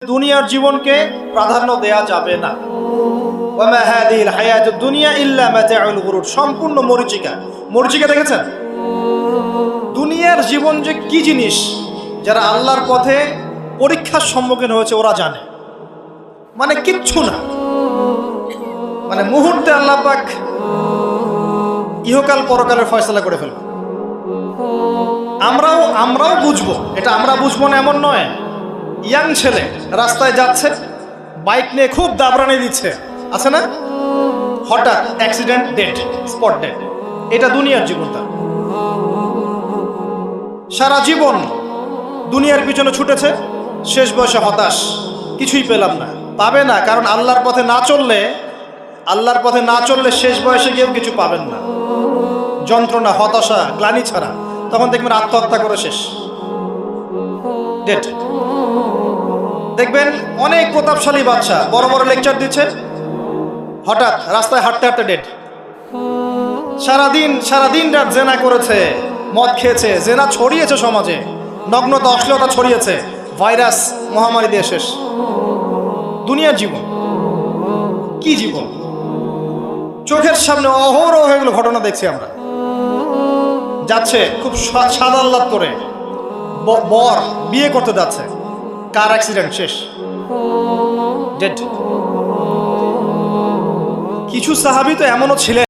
দুনিয়ার জীবনকে প্রাধান্য দেয়া যাবে না। ওয়ামা হাদিহিল হায়াতুদ দুনিয়া ইল্লা মাতাউল গুরুর, সম্পূর্ণ মরীচিকা। মরীচিকা দেখেছেন? দুনিয়ার জীবন যে কি জিনিস, যারা আল্লাহর পথে পরীক্ষার সম্মুখীন হয়েছে ওরা জানে। মানে কিচ্ছু না, মানে মুহূর্তে আল্লাহ পাক ইহকাল পরকালের ফয়সালা করে ফেলবে। আমরাও বুঝবো, এটা আমরা বুঝবো না এমন নয়। ইয়াং ছেলে রাস্তায় যাচ্ছে, বাইক নিয়ে খুব দাবরানি দিচ্ছে, আছে না? হঠাৎ অ্যাক্সিডেন্ট, ডেড, স্পট ডেড। এটা দুনিয়ার জীবনটা। সারা জীবন দুনিয়ার পিছনে ছুটেছে, শেষ বয়সে হতাশ, কিছুই পেলাম না। পাবে না, কারণ আল্লাহর পথে না চললে শেষ বয়সে গিয়েও কিছু পাবেন না। যন্ত্রণা, হতাশা, গ্লানি ছাড়া। তখন দেখবেন আত্মহত্যা করে শেষ, ডেড। দেখবেন অনেক প্রতাপশালী বাচ্চা বড় বড় লেকচার দিচ্ছে, হঠাৎ রাস্তায় হাঁটতে হাঁটতে ডেড। সারাদিন রাত জেনা করেছে, মদ খেয়েছে, জেনা ছড়িয়েছে সমাজে, নগ্নতা, অশ্লীলতা ছড়িয়েছে, ভাইরাস মহামারী দিয়ে শেষ। দুনিয়ার জীবন কি জীবন! চোখের সামনে অহরহ এগুলো ঘটনা দেখছি আমরা। যাচ্ছে খুব সাদা আহ্লাদ করে, বর বিয়ে করতে যাচ্ছে, কার অ্যাক্সিডেন্ট, শেষ, ডেড। কিছু সাহাবী তো এমনও ছিলেন